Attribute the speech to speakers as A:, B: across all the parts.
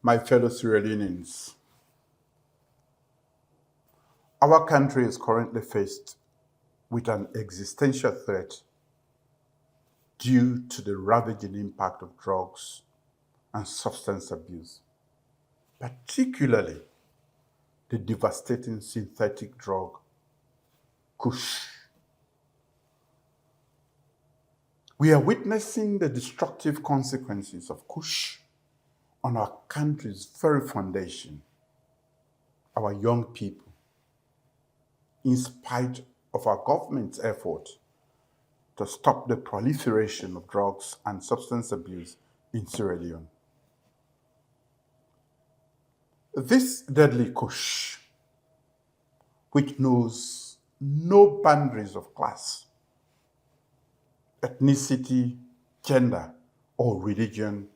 A: My fellow Sierra Leoneans, our country is currently faced with an existential threat due to the ravaging impact of drugs and substance abuse, particularly the devastating synthetic drug Kush. We are witnessing the destructive consequences of Kush on our country's very foundation, our young people, in spite of our government's effort to stop the proliferation of drugs and substance abuse in Sierra Leone. This deadly Kush, which knows no boundaries of class, ethnicity, gender, or religion,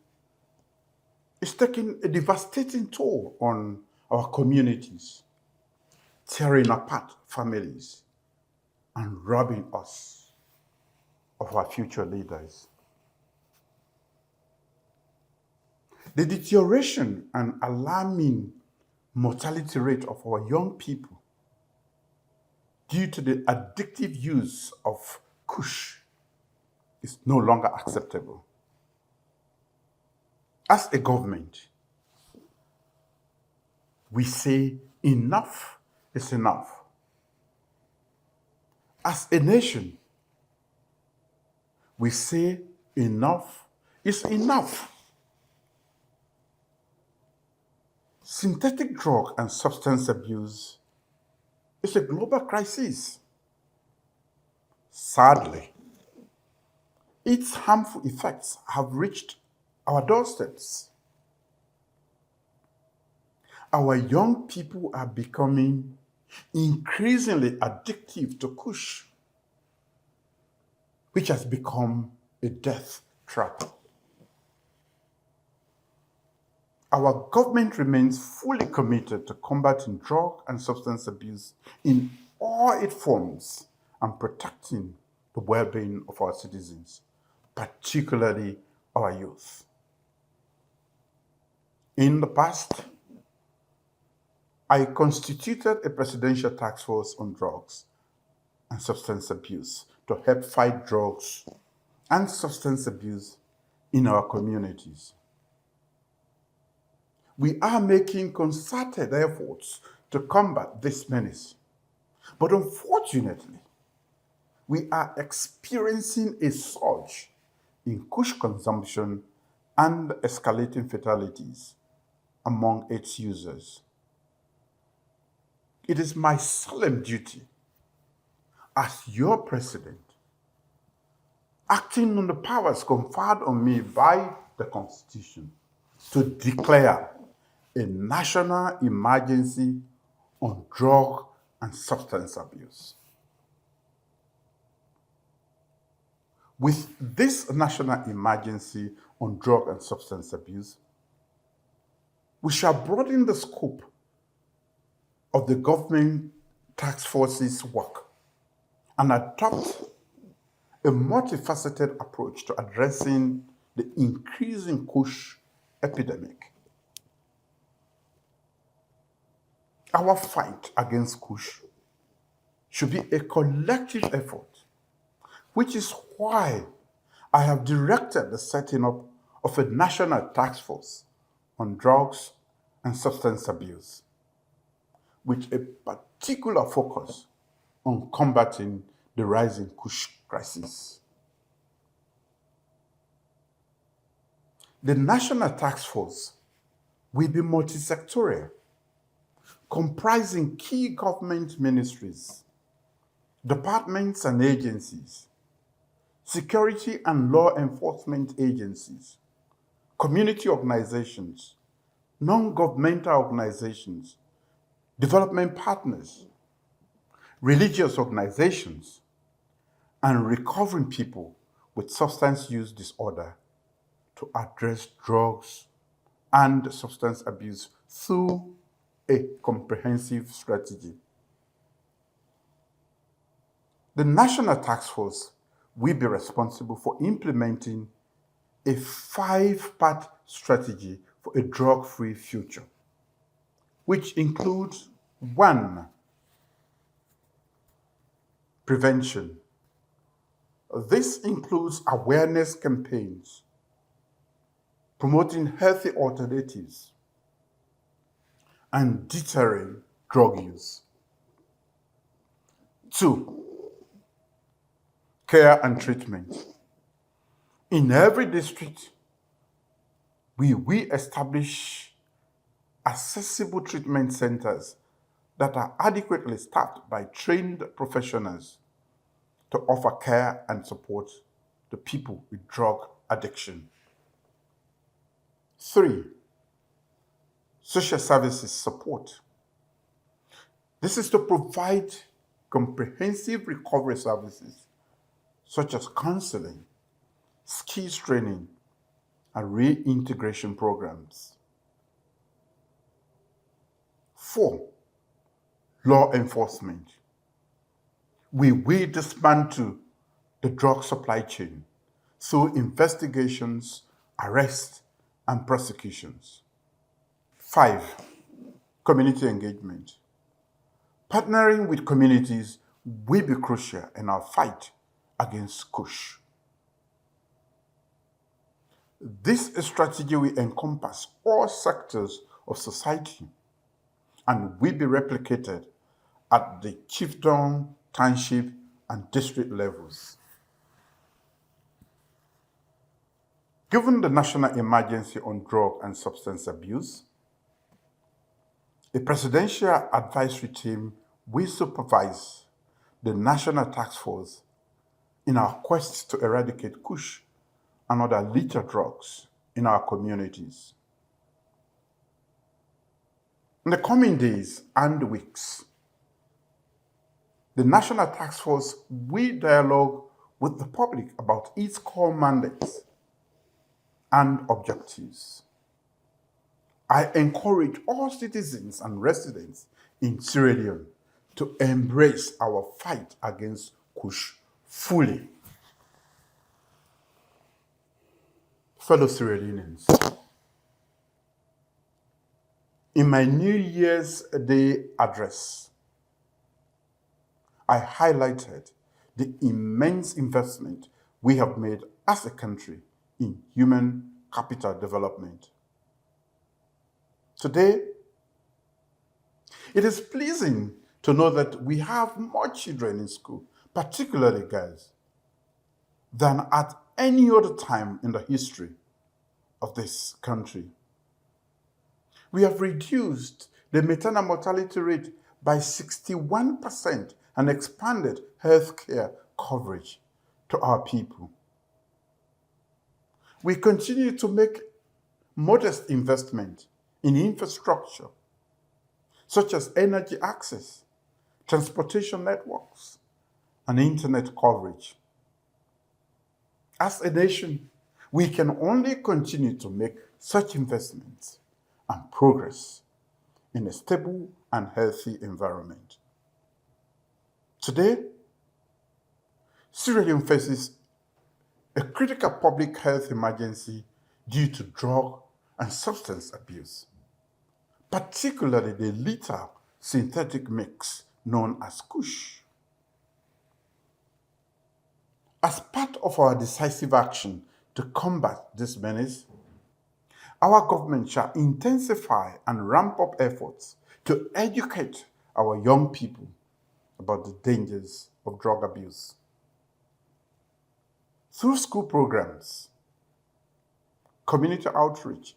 A: is taking a devastating toll on our communities, tearing apart families, and robbing us of our future leaders. The deterioration and alarming mortality rate of our young people due to the addictive use of Kush is no longer acceptable. As a government, we say enough is enough. As a nation, we say enough is enough. Synthetic drug and substance abuse is a global crisis. Sadly, its harmful effects have reached our doorsteps. Our young people are becoming increasingly addictive to Kush, which has become a death trap. Our government remains fully committed to combating drug and substance abuse in all its forms and protecting the well-being of our citizens, particularly our youth. In the past, I constituted a presidential task force on drugs and substance abuse to help fight drugs and substance abuse in our communities. We are making concerted efforts to combat this menace. But unfortunately, we are experiencing a surge in Kush consumption and escalating fatalities among its users. It is my solemn duty as your president, acting on the powers conferred on me by the Constitution, to declare a national emergency on drug and substance abuse. With this national emergency on drug and substance abuse, we shall broaden the scope of the government task force's work and adopt a multifaceted approach to addressing the increasing Kush epidemic. Our fight against Kush should be a collective effort, which is why I have directed the setting up of a national task force on drugs and substance abuse, with a particular focus on combating the rising Kush crisis. The national task force will be multisectorial, comprising key government ministries, departments and agencies, security and law enforcement agencies, community organizations, non-governmental organizations, development partners, religious organizations, and recovering people with substance use disorder to address drugs and substance abuse through a comprehensive strategy. The National Task Force will be responsible for implementing a 5-part strategy for a drug-free future, which includes 1. Prevention. This includes awareness campaigns, promoting healthy alternatives, and deterring drug use. 2. Care and treatment. In every district, we establish accessible treatment centers that are adequately staffed by trained professionals to offer care and support to people with drug addiction. 3. Social services support. This is to provide comprehensive recovery services such as counseling, skills training, and reintegration programs. 4. Law enforcement. We dismantle the drug supply chain through investigations, arrests, and prosecutions. 5. Community engagement. Partnering with communities will be crucial in our fight against Kush. This strategy will encompass all sectors of society and will be replicated at the chiefdom, township, and district levels. Given the national emergency on drug and substance abuse, a presidential advisory team will supervise the National Task Force in our quest to eradicate Kush and other lethal drugs in our communities. In the coming days and weeks, the National Task Force will dialogue with the public about its core mandates and objectives. I encourage all citizens and residents in Sierra Leone to embrace our fight against Kush fully. Fellow Sierra Leoneans, in my New Year's Day address, I highlighted the immense investment we have made as a country in human capital development. Today, it is pleasing to know that we have more children in school, particularly girls, than at any other time in the history of this country. We have reduced the maternal mortality rate by 61% and expanded healthcare coverage to our people. We continue to make modest investment in infrastructure, such as energy access, transportation networks, and internet coverage. As a nation, we can only continue to make such investments and progress in a stable and healthy environment. Today, Sierra Leone faces a critical public health emergency due to drug and substance abuse, particularly the lethal synthetic mix known as Kush. As part of our decisive action to combat this menace, our government shall intensify and ramp up efforts to educate our young people about the dangers of drug abuse. Through school programs, community outreach,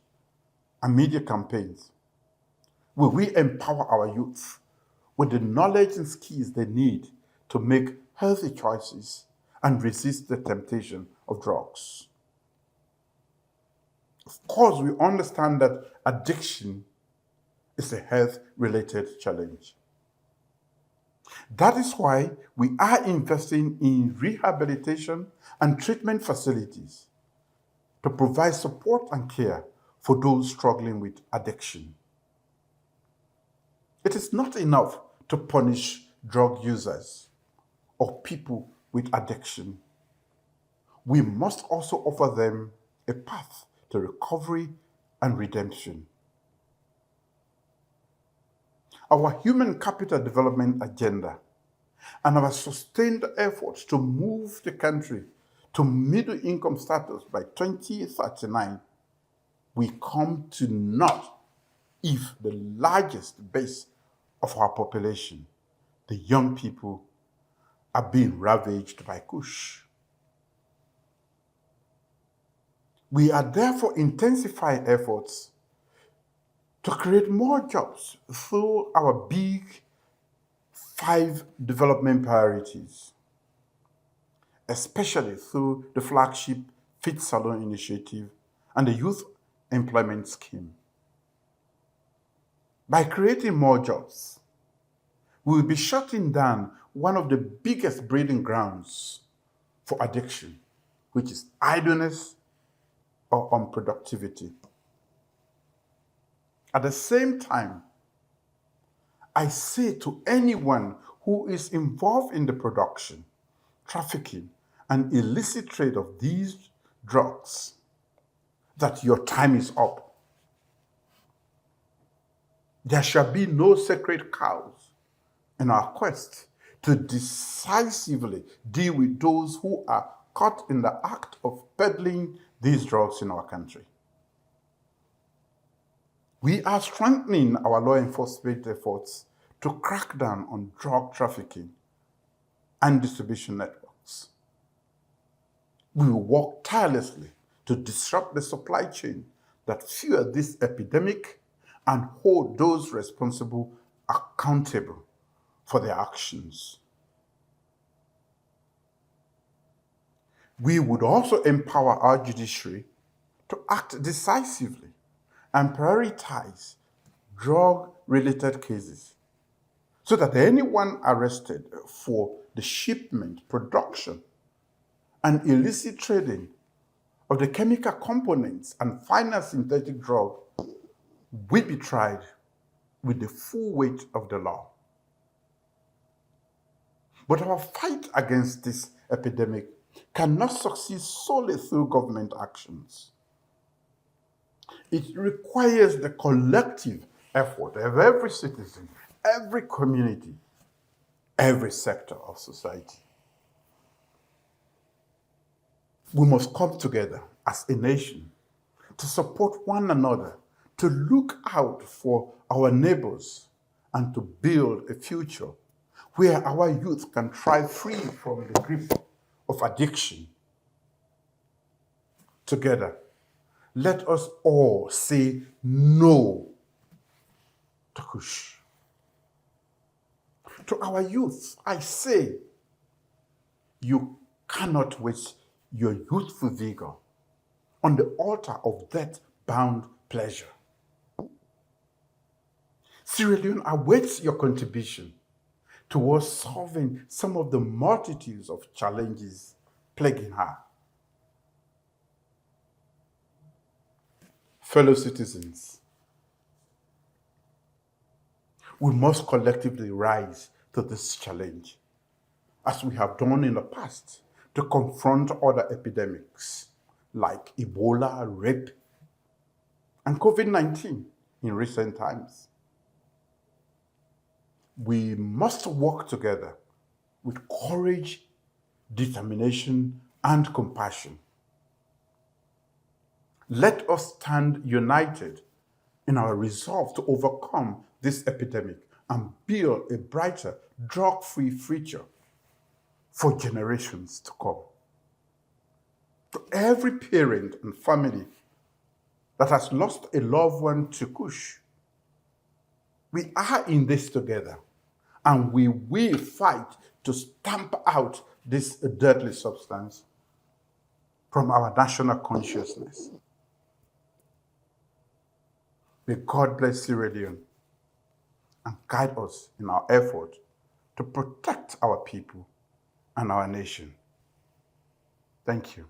A: and media campaigns, we empower our youth with the knowledge and skills they need to make healthy choices and resist the temptation of drugs. Of course, we understand that addiction is a health-related challenge. That is why we are investing in rehabilitation and treatment facilities to provide support and care for those struggling with addiction. It is not enough to punish drug users or people with addiction. We must also offer them a path to recovery and redemption. Our human capital development agenda and our sustained efforts to move the country to middle income status by 2039 will come to naught if the largest base of our population, the young people, are being ravaged by Kush. We are therefore intensifying efforts to create more jobs through our big 5 development priorities, especially through the flagship Fit Salon initiative and the Youth Employment Scheme. By creating more jobs, we will be shutting down one of the biggest breeding grounds for addiction, which is idleness or unproductivity. At the same time, I say to anyone who is involved in the production, trafficking, and illicit trade of these drugs that your time is up. There shall be no sacred cows in our quest to decisively deal with those who are caught in the act of peddling these drugs in our country. We are strengthening our law enforcement efforts to crack down on drug trafficking and distribution networks. We will work tirelessly to disrupt the supply chain that fuel this epidemic and hold those responsible accountable for their actions. We would also empower our judiciary to act decisively and prioritize drug-related cases so that anyone arrested for the shipment, production, and illicit trading of the chemical components and final synthetic drug will be tried with the full weight of the law. But our fight against this epidemic cannot succeed solely through government actions. It requires the collective effort of every citizen, every community, every sector of society. We must come together as a nation to support one another, to look out for our neighbors, and to build a future where our youth can thrive free from the grip of addiction. Together, let us all say no to Kush. To our youth, I say, you cannot waste your youthful vigor on the altar of death-bound pleasure. Sierra Leone awaits your contribution towards solving some of the multitudes of challenges plaguing her. Fellow citizens, we must collectively rise to this challenge, as we have done in the past, to confront other epidemics like Ebola, rape, and COVID-19 in recent times. We must work together with courage, determination, and compassion. Let us stand united in our resolve to overcome this epidemic and build a brighter, drug-free future for generations to come. To every parent and family that has lost a loved one to Kush, we are in this together, and we will fight to stamp out this deadly substance from our national consciousness. May God bless Sierra Leone and guide us in our effort to protect our people and our nation. Thank you.